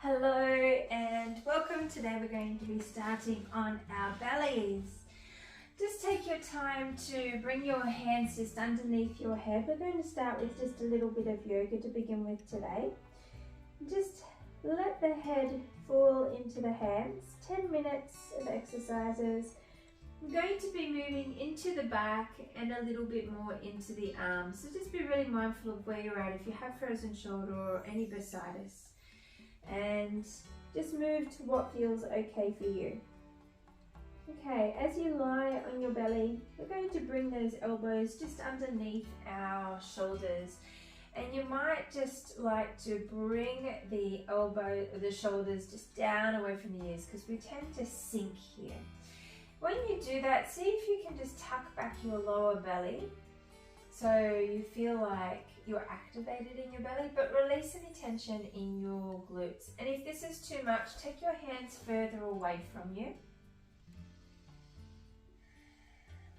Hello and welcome. Today we're going to be starting on our bellies. Just take your time to bring your hands just underneath your head. We're going to start with just a little bit of yoga to begin with today. Just let the head fall into the hands. 10 minutes of exercises. I'm going to be moving into the back and a little bit more into the arms. So just be really mindful of where you're at if you have frozen shoulder or any bursitis. And just move to what feels okay for you. Okay, as you lie on your belly, we're going to bring those elbows just underneath our shoulders. And you might just like to bring the shoulders just down away from the ears because we tend to sink here. When you do that, see if you can just tuck back your lower belly so you feel like you're activated in your belly, but release any tension in your glutes. And if this is too much, take your hands further away from you.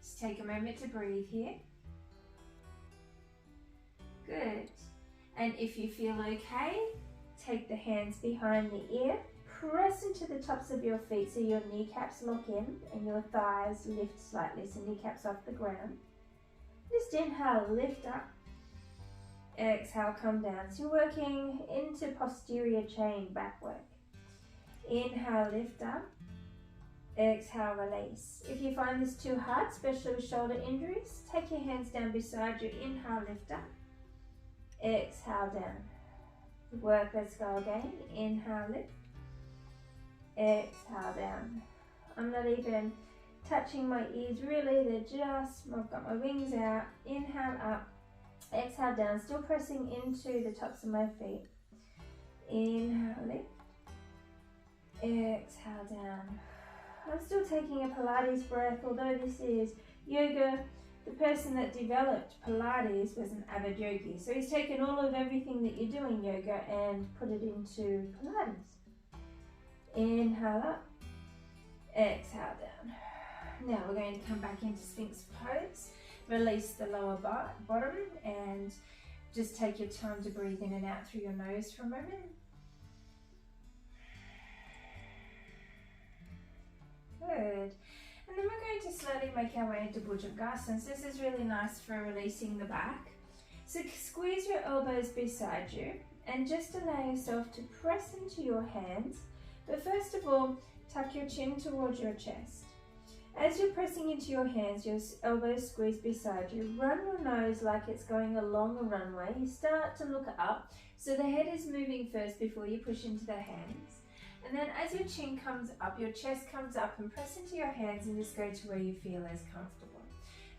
Just take a moment to breathe here. Good. And if you feel okay, take the hands behind the ear, press into the tops of your feet so your kneecaps lock in and your thighs lift slightly so kneecaps off the ground. Just inhale, lift up. Exhale, come down. So you're working into posterior chain back work. Inhale, lift up. Exhale, release. If you find this too hard, especially with shoulder injuries, take your hands down beside you. Inhale, lift up. Exhale, down. Good work, let's go again. Inhale, lift. Exhale, down. I'm not even touching my ears really, they're just, I've got my wings out. Inhale up. Exhale down, still pressing into the tops of my feet. Inhale, lift. Exhale down. I'm still taking a Pilates breath, although this is yoga. The person that developed Pilates was an avid yogi. So he's taken all of everything that you do in yoga and put it into Pilates. Inhale up. Exhale down. Now we're going to come back into Sphinx pose. Release the lower bottom and just take your time to breathe in and out through your nose for a moment. Good. And then we're going to slowly make our way into Bhujangasana. This is really nice for releasing the back. So squeeze your elbows beside you and just allow yourself to press into your hands. But first of all, tuck your chin towards your chest. As you're pressing into your hands, your elbows squeeze beside you. Run your nose like it's going along a runway. You start to look up, so the head is moving first before you push into the hands. And then as your chin comes up, your chest comes up, and press into your hands and just go to where you feel as comfortable.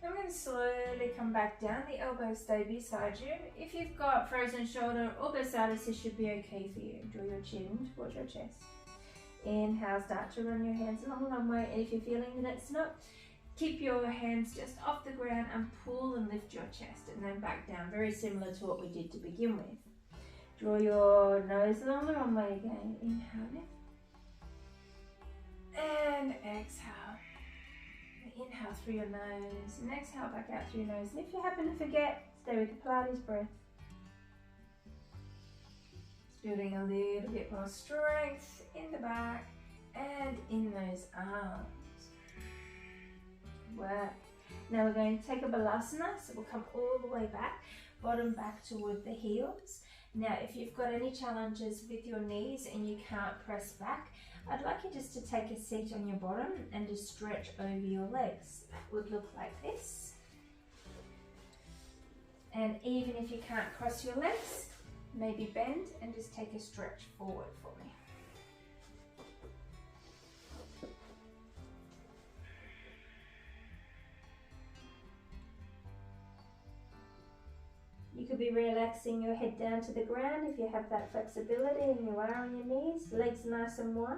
Then we're going to slowly come back down. The elbows stay beside you. If you've got frozen shoulder or bursitis, this should be okay for you. Draw your chin towards your chest. Inhale, start to run your hands along the runway, and if you're feeling that it's not, keep your hands just off the ground and pull and lift your chest and then back down, very similar to what we did to begin with. Draw your nose along the runway again. Inhale, lift. And exhale. Inhale through your nose and exhale back out through your nose. And if you happen to forget, stay with the Pilates breath. Building a little bit more strength in the back and in those arms. Work. Now we're going to take a balasana, so we'll come all the way back, bottom back toward the heels. Now if you've got any challenges with your knees and you can't press back, I'd like you just to take a seat on your bottom and just stretch over your legs. That would look like this. And even if you can't cross your legs, maybe bend and just take a stretch forward for me. You could be relaxing your head down to the ground if you have that flexibility and you are on your knees. Legs nice and wide.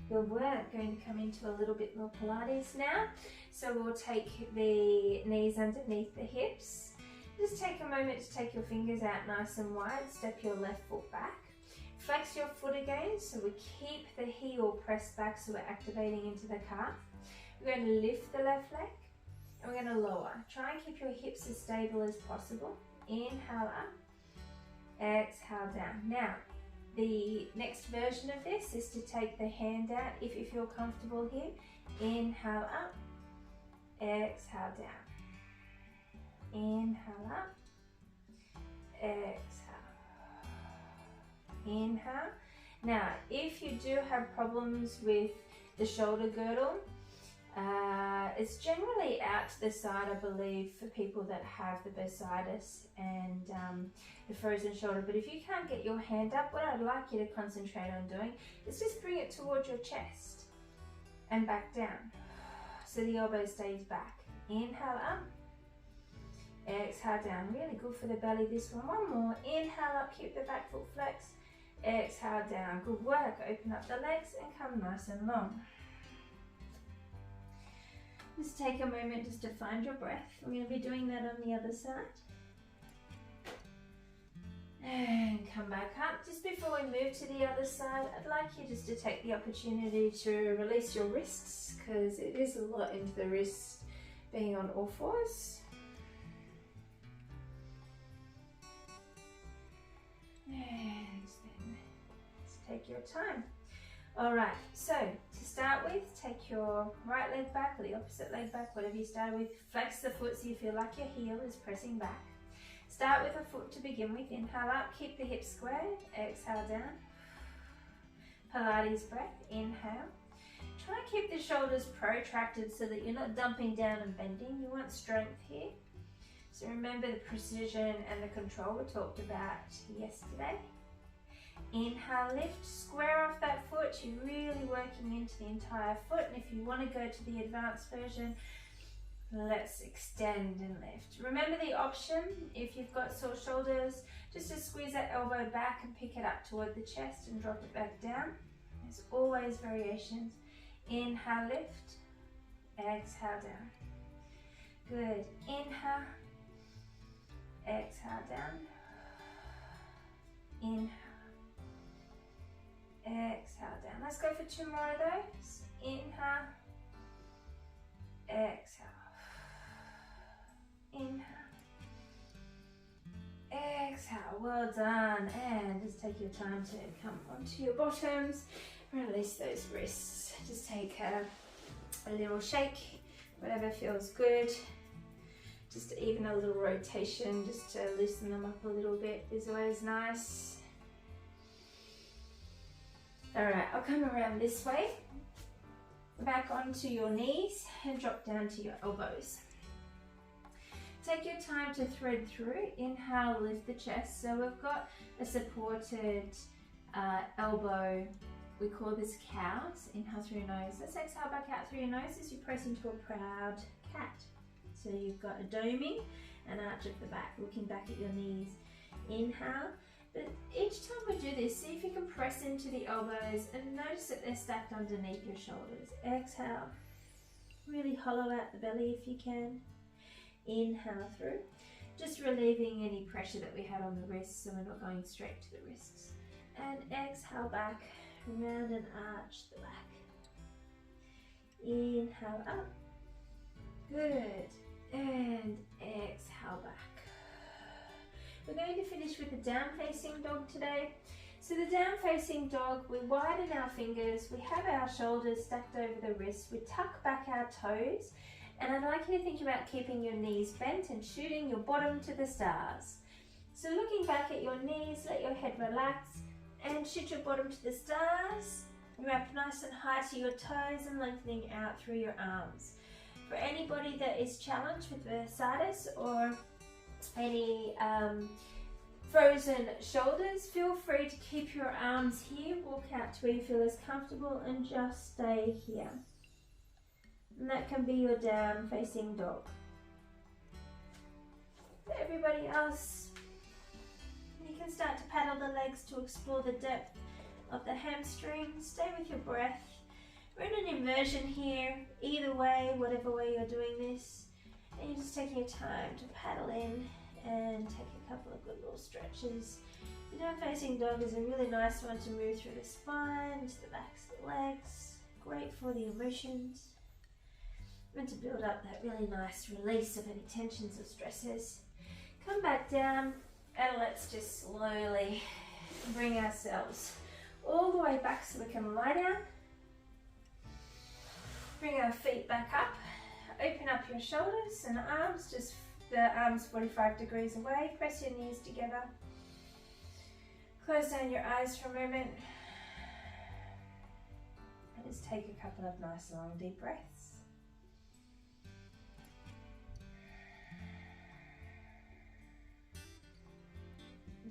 Good work. Going to come into a little bit more Pilates now. So we'll take the knees underneath the hips. Just take a moment to take your fingers out nice and wide. Step your left foot back. Flex your foot again, so we keep the heel pressed back so we're activating into the calf. We're going to lift the left leg and we're going to lower. Try and keep your hips as stable as possible. Inhale up. exhale down. Now, the next version of this is to take the hand out if you feel comfortable here. Inhale up, exhale down. Inhale up, exhale. Inhale. Now, if you do have problems with the shoulder girdle, it's generally out to the side, I believe, for people that have the bursitis and the frozen shoulder. But if you can't get your hand up, what I'd like you to concentrate on doing is just bring it towards your chest and back down, so the elbow stays back. Inhale up, exhale down. Really good for the belly, this one. One more. Inhale up, keep the back foot flexed. Exhale down. Good work. Open up the legs and come nice and long. Just take a moment just to find your breath. I'm going to be doing that on the other side. And come back up. Just before we move to the other side, I'd like you just to take the opportunity to release your wrists, because it is a lot into the wrists being on all fours. And then just take your time. Alright, so to start with, take your right leg back or the opposite leg back, whatever you start with. Flex the foot so you feel like your heel is pressing back. Start with a foot to begin with. Inhale up, keep the hips squared. Exhale down. Pilates breath. Inhale. Try and keep the shoulders protracted so that you're not dumping down and bending. You want strength here. So remember the precision and the control we talked about yesterday. Inhale, lift, square off that foot. You're really working into the entire foot. And if you want to go to the advanced version, let's extend and lift. Remember the option, if you've got sore shoulders, just to squeeze that elbow back and pick it up toward the chest and drop it back down. There's always variations. Inhale, lift, exhale down. Good. Inhale, exhale down. Inhale, exhale down. Let's go for 2 more of those. Inhale, exhale. Inhale, exhale. Well done. And just take your time to come onto your bottoms. Release those wrists. Just take a little shake, whatever feels good. Just even a little rotation just to loosen them up a little bit is always nice. Alright, I'll come around this way, back onto your knees and drop down to your elbows. Take your time to thread through. Inhale, lift the chest. So we've got a supported elbow. We call this cows. Inhale through your nose. Let's exhale back out through your nose as you press into a proud cat. So you've got a doming, an arch of the back, looking back at your knees. Inhale. But each time we do this, see if you can press into the elbows and notice that they're stacked underneath your shoulders. Exhale. Really hollow out the belly if you can. Inhale through. Just relieving any pressure that we had on the wrists so we're not going straight to the wrists. And exhale back, round and arch the back. Inhale up. Good. And exhale back. We're going to finish with the down facing dog today. So the down facing dog, we widen our fingers, we have our shoulders stacked over the wrists, we tuck back our toes, and I'd like you to think about keeping your knees bent and shooting your bottom to the stars. So looking back at your knees, let your head relax and shoot your bottom to the stars. Wrap nice and high to your toes and lengthening out through your arms. For anybody that is challenged with bursitis or any frozen shoulders, feel free to keep your arms here, walk out to where you feel as comfortable and just stay here. And that can be your down facing dog. For everybody else, you can start to paddle the legs to explore the depth of the hamstrings. Stay with your breath. We're in an inversion here, either way, whatever way you're doing this. And you're just taking your time to paddle in and take a couple of good little stretches. The down facing dog is a really nice one to move through the spine, to the backs of the legs. Great for the emotions. And to build up that really nice release of any tensions or stresses. Come back down And let's just slowly bring ourselves all the way back so we can lie down. Bring our feet back up. Open up your shoulders and arms, just the arms 45 degrees away. Press your knees together. Close down your eyes for a moment. And just take a couple of nice long deep breaths.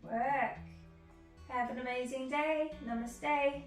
Work. Have an amazing day. Namaste.